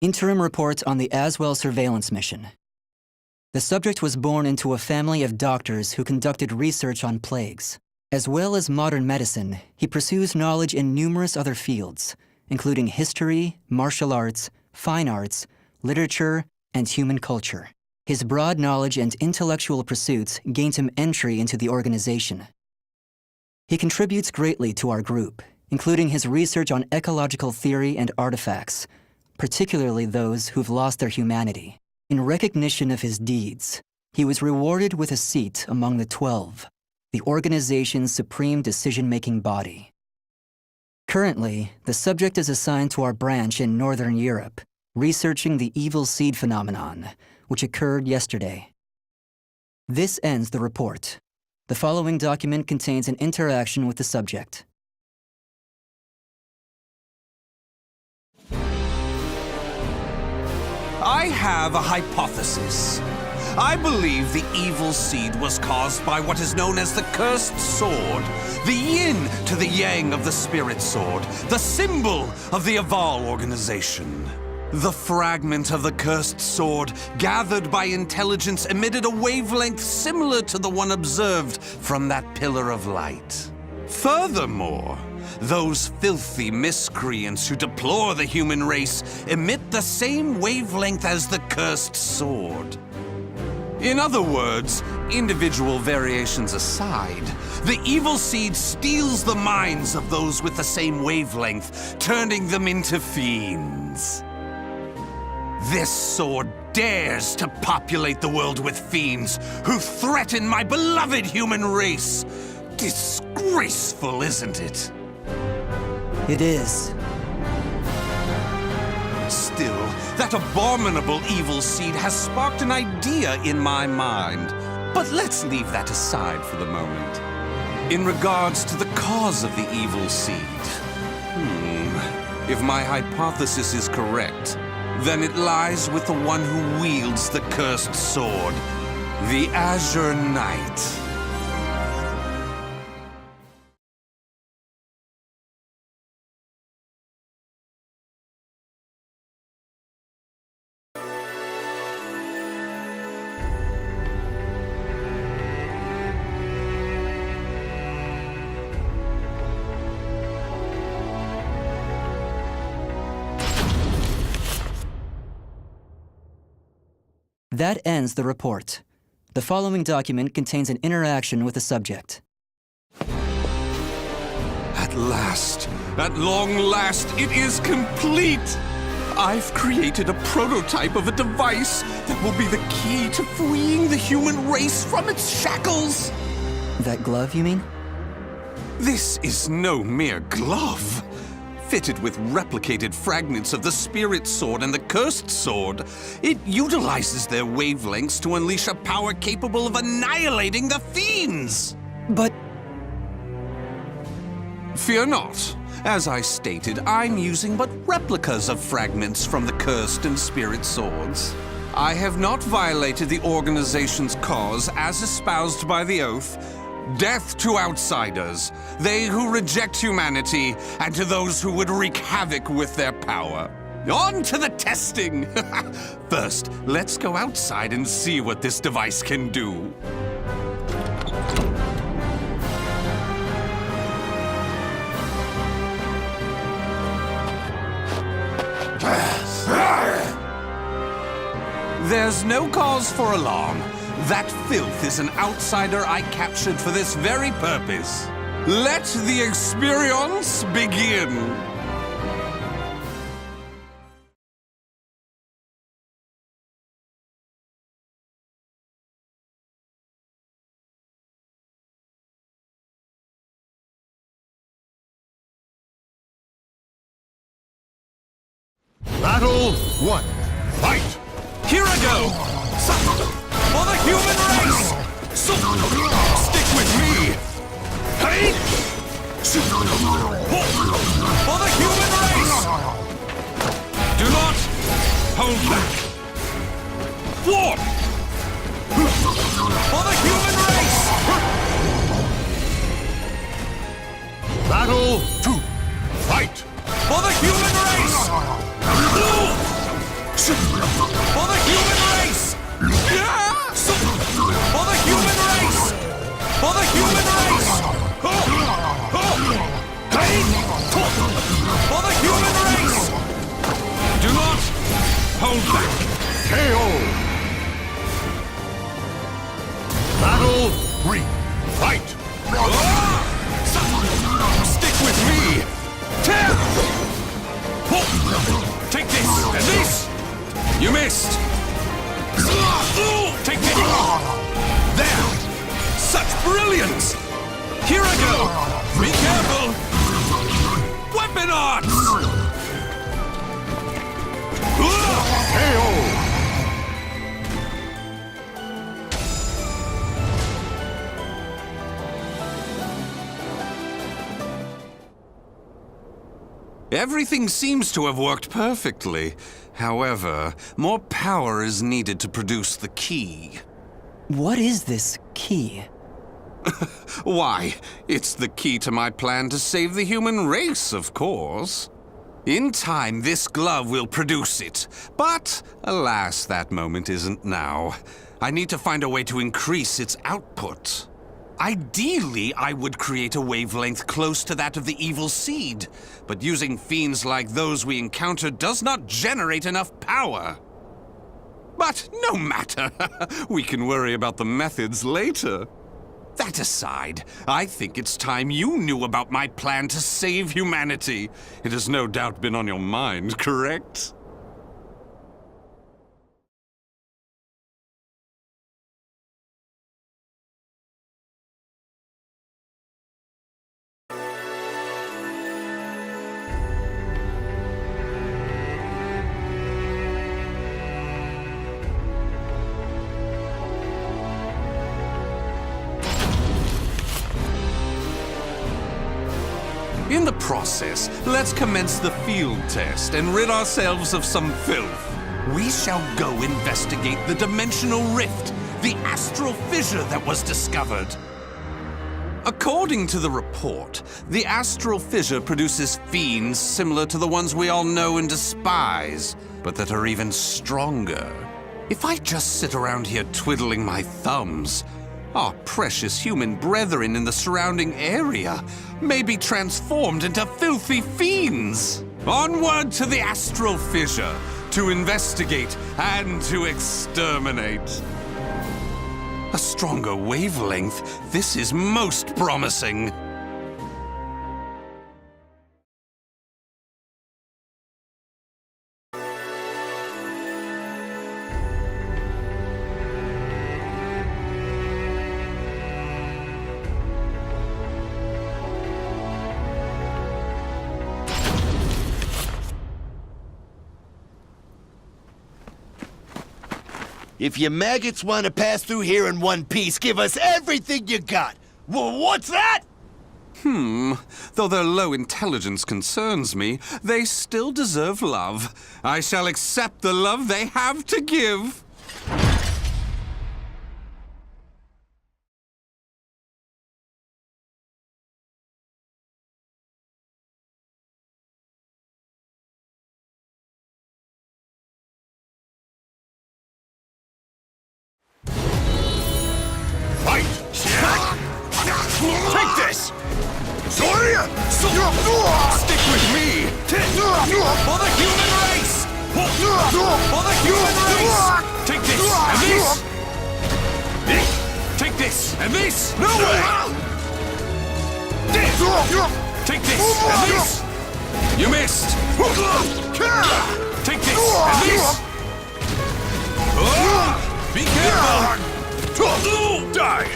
Interim report on the Aswell surveillance mission. The subject was born into a family of doctors who conducted research on plagues. As well as modern medicine, he pursues knowledge in numerous other fields, including history, martial arts, fine arts, literature, and human culture. His broad knowledge and intellectual pursuits gained him entry into the organization. He contributes greatly to our group, including his research on ecological theory and artifacts, particularly those who've lost their humanity. In recognition of his deeds, he was rewarded with a seat among the 12, the organization's supreme decision-making body. Currently, the subject is assigned to our branch in Northern Europe, researching the evil seed phenomenon, which occurred yesterday. This ends the report. The following document contains an interaction with the subject. I have a hypothesis. I believe the evil seed was caused by what is known as the Cursed Sword, the yin to the yang of the Spirit Sword, the symbol of the Aval organization. The fragment of the Cursed Sword, gathered by intelligence, emitted a wavelength similar to the one observed from that pillar of light. Furthermore, those filthy miscreants who deplore the human race emit the same wavelength as the Cursed Sword. In other words, individual variations aside, the evil seed steals the minds of those with the same wavelength, turning them into fiends. This sword dares to populate the world with fiends who threaten my beloved human race. Disgraceful, isn't it? It is. Still, that abominable evil seed has sparked an idea in my mind. But let's leave that aside for the moment. In regards to the cause of the evil seed, if my hypothesis is correct, then it lies with the one who wields the Cursed Sword, the Azure Knight. That ends the report. The following document contains an interaction with the subject. At last, at long last, it is complete! I've created a prototype of a device that will be the key to freeing the human race from its shackles! That glove, you mean? This is no mere glove. Fitted with replicated fragments of the Spirit Sword and the Cursed Sword, it utilizes their wavelengths to unleash a power capable of annihilating the fiends! But... Fear not. As I stated, I'm using but replicas of fragments from the Cursed and Spirit Swords. I have not violated the organization's cause as espoused by the Oath. Death to outsiders, they who reject humanity, and to those who would wreak havoc with their power. On to the testing! First, let's go outside and see what this device can do. There's no cause for alarm. That filth is an outsider I captured for this very purpose. Let the experience begin! Battle 1. Fight! Here I go! For the human race! Stick with me! Hey! For the human race! Do not hold back! War! For the human race! Battle 2. Fight! For the human race! For the human race! For the human race! Do not hold back! KO! Battle 3. Fight! Stick with me! Tear! Take this and this! You missed! Take this! There! Such brilliance! Here I go! Be careful! Weapon arts! KO! Everything seems to have worked perfectly. However, more power is needed to produce the key. What is this key? Why, it's the key to my plan to save the human race, of course. In time, this glove will produce it. But, alas, that moment isn't now. I need to find a way to increase its output. Ideally, I would create a wavelength close to that of the evil seed. But using fiends like those we encountered does not generate enough power. But no matter. We can worry about the methods later. That aside, I think it's time you knew about my plan to save humanity. It has no doubt been on your mind, correct? In the process, let's commence the field test and rid ourselves of some filth. We shall go investigate the dimensional rift, the astral fissure that was discovered. According to the report, the astral fissure produces fiends similar to the ones we all know and despise, but that are even stronger. If I just sit around here twiddling my thumbs, our precious human brethren in the surrounding area may be transformed into filthy fiends. Onward to the astral fissure to investigate and to exterminate. A stronger wavelength. This is most promising. If you maggots want to pass through here in one piece, give us everything you got. What's that? Though their low intelligence concerns me, they still deserve love. I shall accept the love they have to give. Fight! Take this! Soria! Stick with me! For the human race! For the human race! Take this and this! Take this and this! No way! Take this and this! You missed! Take this and this! Be careful! Die!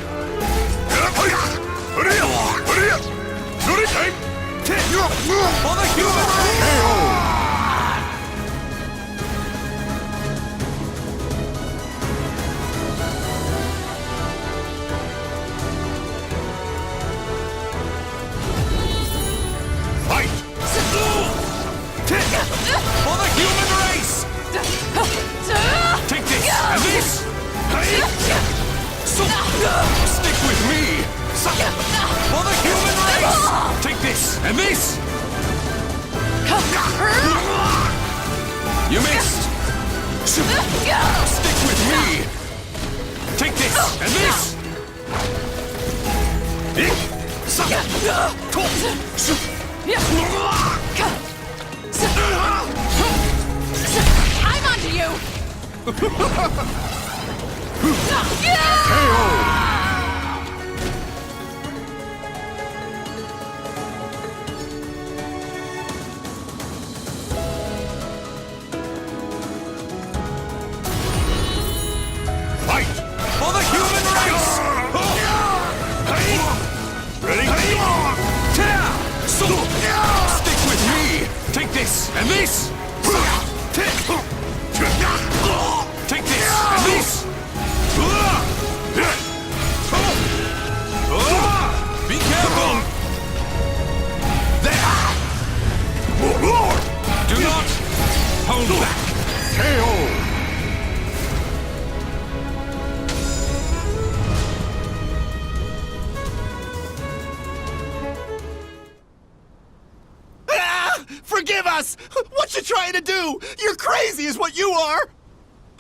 For the human race! Fight! For the human race! Take this and this! Stick with me! For the human race! Take this and this! You missed! Stick with me! Take this and this! I'm onto you! Fight! For the human race! Ready? Stick with me! Take this and this! Take this and this! Be careful! There! Do not hold back! KO! Ah! Forgive us! What you trying to do? You're crazy is what you are!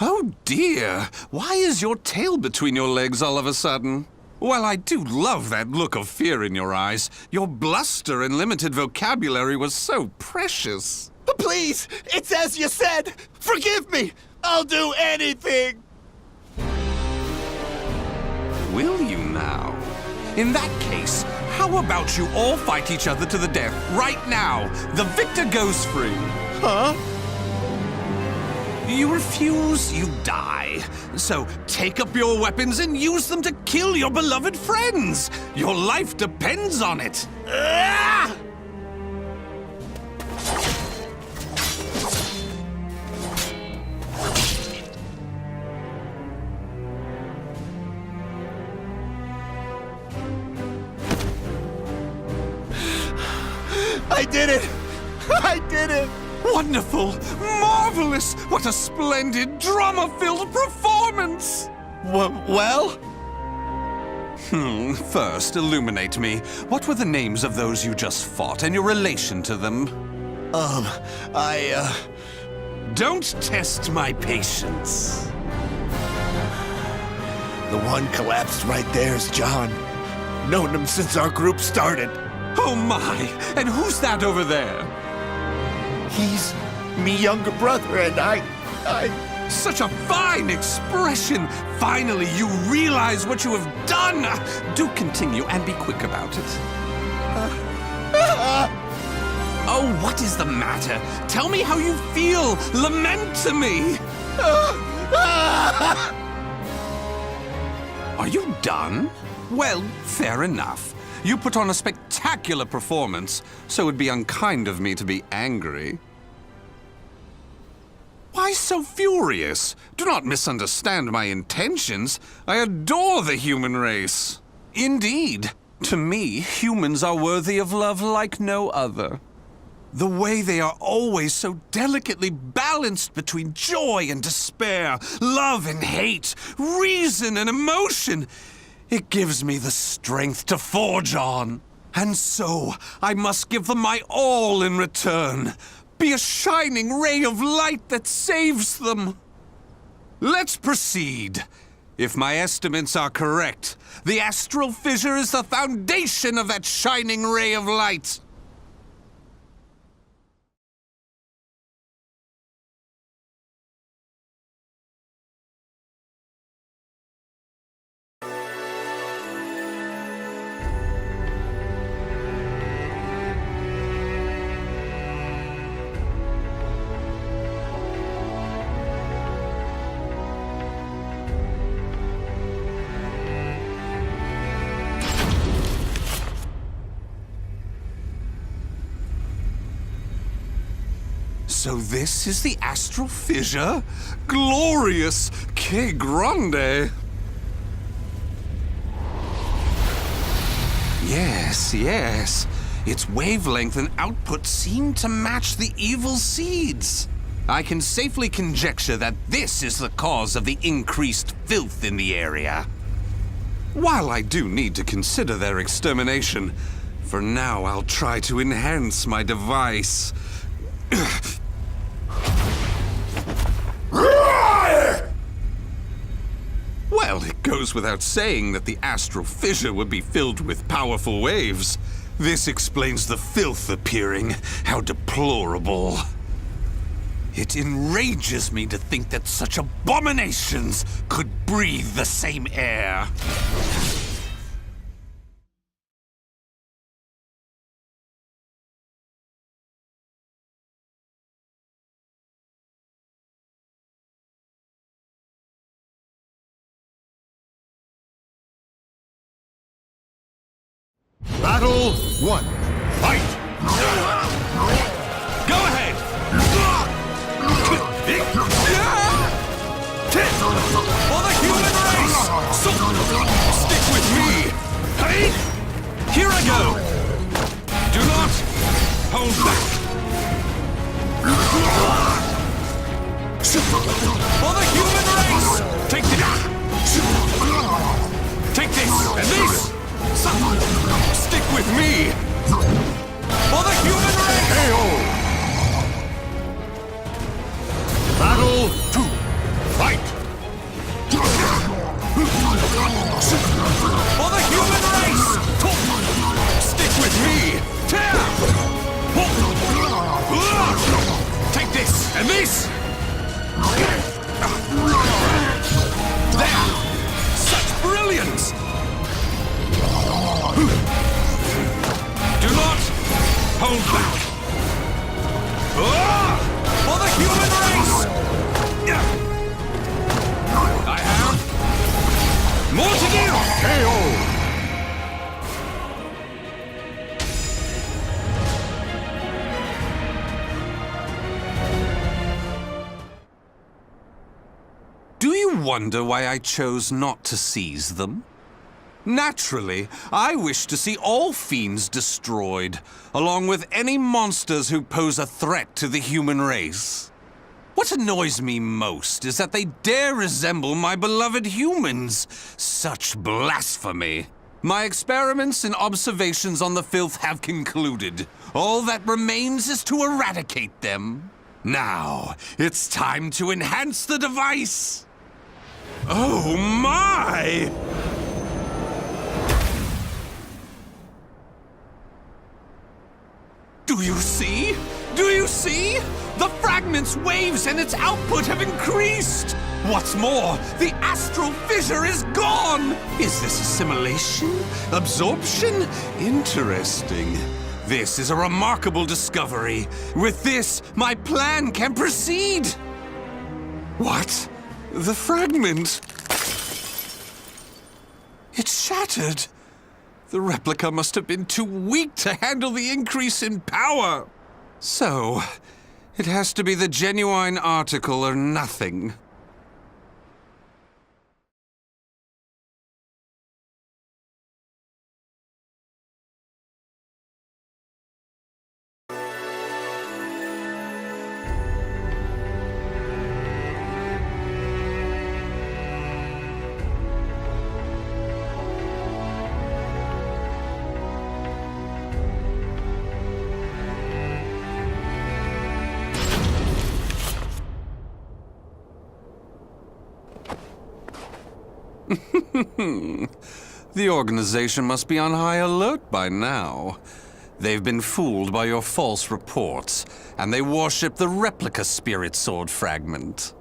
Oh dear! Why is your tail between your legs all of a sudden? Well, I do love that look of fear in your eyes. Your bluster and limited vocabulary was so precious. Please, it's as you said! Forgive me! I'll do anything! Will you now? In that case, how about you all fight each other to the death right now? The victor goes free. Huh? You refuse, you die. So take up your weapons and use them to kill your beloved friends. Your life depends on it. Ah! I did it! I did it! Wonderful! Marvelous! What a splendid drama-filled performance! Well? First, illuminate me. What were the names of those you just fought and your relation to them? Don't test my patience. The one collapsed right there is John. Known him since our group started. Oh my! And who's that over there? He's me younger brother, and I... Such a fine expression! Finally, you realize what you have done! Do continue and be quick about it. Oh, what is the matter? Tell me how you feel! Lament to me! Are you done? Well, fair enough. You put on a spectacular performance, so it'd be unkind of me to be angry. Why so furious? Do not misunderstand my intentions. I adore the human race. Indeed, to me, humans are worthy of love like no other. The way they are always so delicately balanced between joy and despair, love and hate, reason and emotion. It gives me the strength to forge on. And so, I must give them my all in return. Be a shining ray of light that saves them. Let's proceed. If my estimates are correct, the astral fissure is the foundation of that shining ray of light. So this is the astral fissure? Glorious! Que grande! Yes, yes. Its wavelength and output seem to match the evil seeds. I can safely conjecture that this is the cause of the increased filth in the area. While I do need to consider their extermination, for now I'll try to enhance my device. Well, it goes goes without saying that the astral fissure would be filled with powerful waves. This explains the filth appearing. How deplorable. It enrages me to think that such abominations could breathe the same air. Battle 1. Fight! Go ahead! For the human race! Stick with me! Hey! Here I go! Do not hold back! For the human race! Take this! Take this and this! Stick with me! For the human race! KO! Battle 2. Fight! For the human race! Stick with me! Tear! Take this and this! There! Such brilliance! Do not hold back! For the human race! I have more to give! KO! Do you wonder why I chose not to seize them? Naturally, I wish to see all fiends destroyed, along with any monsters who pose a threat to the human race. What annoys me most is that they dare resemble my beloved humans. Such blasphemy. My experiments and observations on the filth have concluded. All that remains is to eradicate them. Now, it's time to enhance the device. Oh my! Do you see? Do you see? The fragment's waves and its output have increased! What's more, the astral fissure is gone! Is this assimilation? Absorption? Interesting. This is a remarkable discovery. With this, my plan can proceed! What? The fragment? It's shattered! The replica must have been too weak to handle the increase in power. So, it has to be the genuine article or nothing. The organization must be on high alert by now. They've been fooled by your false reports, and they worship the replica spirit sword fragment.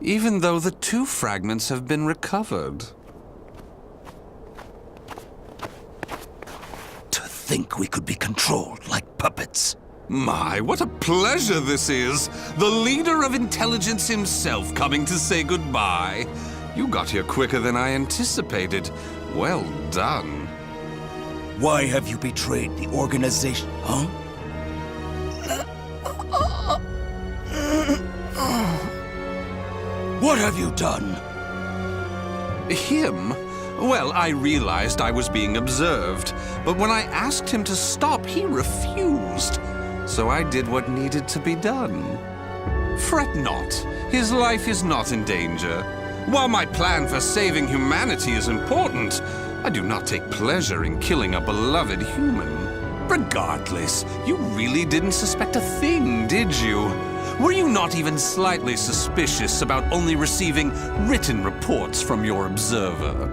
Even though the two fragments have been recovered. To think we could be controlled like puppets. My, what a pleasure this is! The leader of intelligence himself coming to say goodbye. You got here quicker than I anticipated. Well done. Why have you betrayed the organization, huh? What have you done? Him? Well, I realized I was being observed, but when I asked him to stop, he refused. So I did what needed to be done. Fret not. His life is not in danger. While my plan for saving humanity is important, I do not take pleasure in killing a beloved human. Regardless, you really didn't suspect a thing, did you? Were you not even slightly suspicious about only receiving written reports from your observer?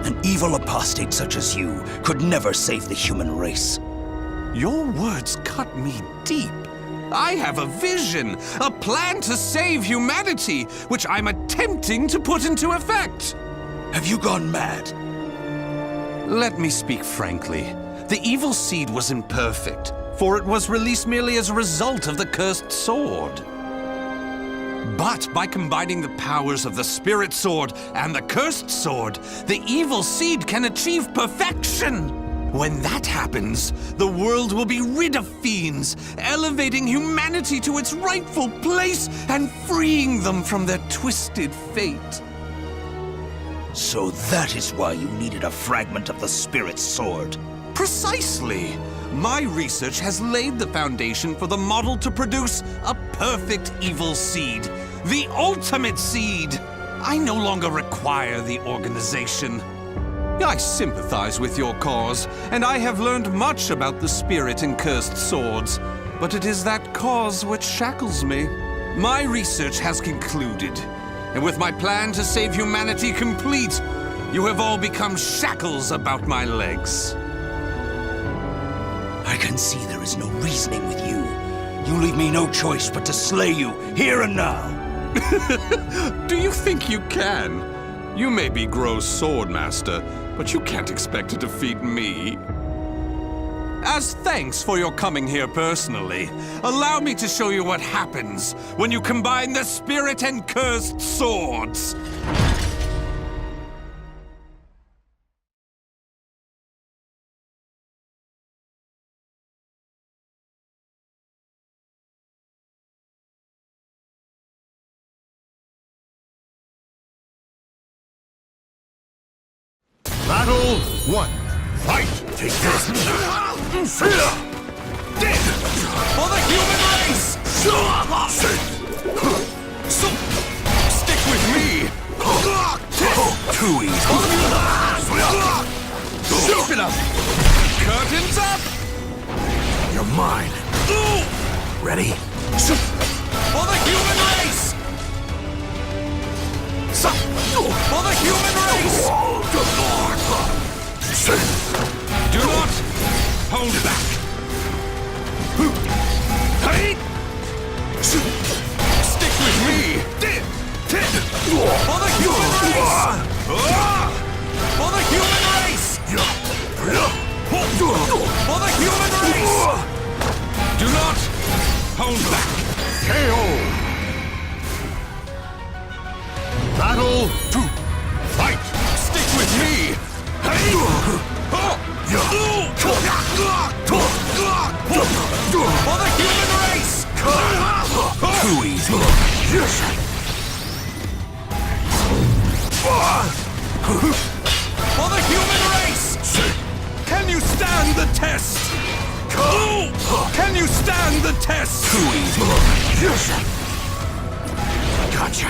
An evil apostate such as you could never save the human race. Your words cut me deep. I have a vision, a plan to save humanity, which I'm attempting to put into effect. Have you gone mad? Let me speak frankly. The evil seed was imperfect, for it was released merely as a result of the cursed sword. But by combining the powers of the spirit sword and the cursed sword, the evil seed can achieve perfection. When that happens, the world will be rid of fiends, elevating humanity to its rightful place and freeing them from their twisted fate. So that is why you needed a fragment of the spirit sword. Precisely. My research has laid the foundation for the model to produce a perfect evil seed. The ultimate seed! I no longer require the organization. I sympathize with your cause, and I have learned much about the spirit and cursed swords. But it is that cause which shackles me. My research has concluded, and with my plan to save humanity complete, you have all become shackles about my legs. I can see there is no reasoning with you. You leave me no choice but to slay you here and now. Do you think you can? You may be Gro's swordmaster, but you can't expect to defeat me. As thanks for your coming here personally, allow me to show you what happens when you combine the spirit and cursed swords. Battle 1. Fight! Take this. For the human race! Stick with me! Too easy. Keep it up! Curtains up! You're mine. Ready? For the human race! For the human race! Do not hold back! Hey! Stick with me! For the human race! For the human race! For the human race! Do not hold back! KO! Battle 2. Fight! Stick with me! For the human race! Too easy. For the human race! Can you stand the test? Can you stand the test? Too easy. Gotcha.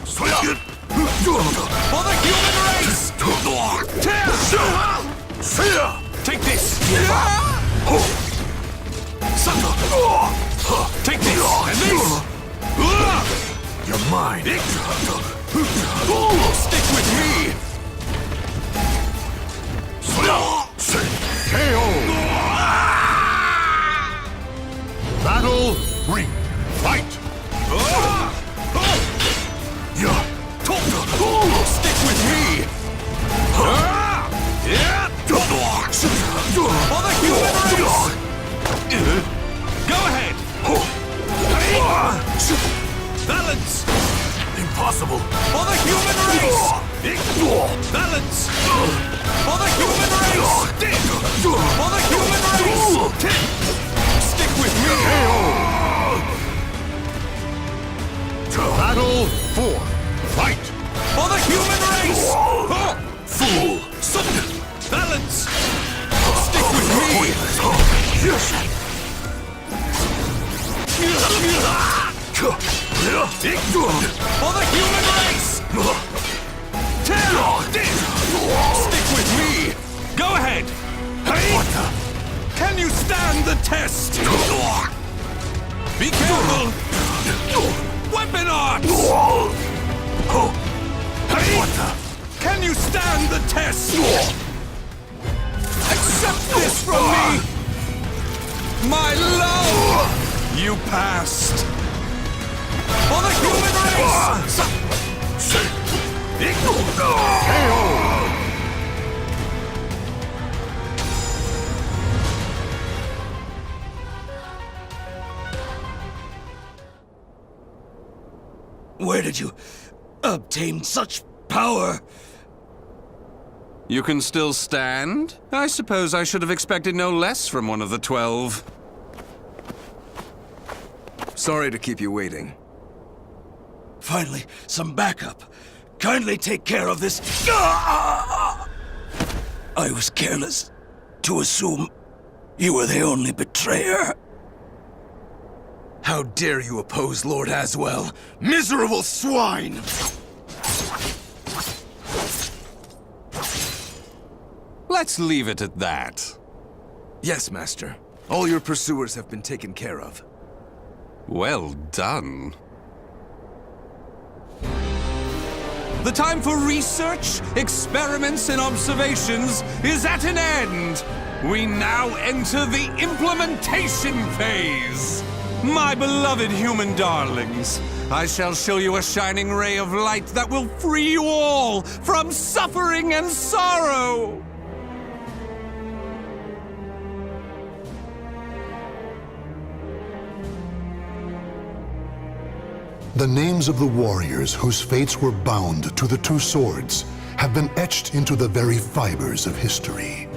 For the human race! Take this! Take this! And this! You're mine. Stick with me! KO! Battle 3. Fight! Stick with me! For the human race! Go ahead! Balance! Impossible. For the human race! Balance! For the human race! For the human race! Stick with me! Battle 4. Fight! For the human race! Fool. Balance! Stick with me! For the human race! Stick with me! Go ahead! Hey! What the? Can you stand the test? Be careful! Weapon arts! What the? Can you stand the test? Accept this from me! My love! You passed! For the human race! Where did you obtain such power? You can still stand? I suppose I should have expected no less from one of the 12. Sorry to keep you waiting. Finally, some backup. Kindly take care of this. I was careless to assume you were the only betrayer. How dare you oppose Lord Aswell? Miserable swine! Let's leave it at that. Yes, Master. All your pursuers have been taken care of. Well done. The time for research, experiments, and observations is at an end. We now enter the implementation phase. My beloved human darlings, I shall show you a shining ray of light that will free you all from suffering and sorrow. The names of the warriors whose fates were bound to the two swords have been etched into the very fibers of history.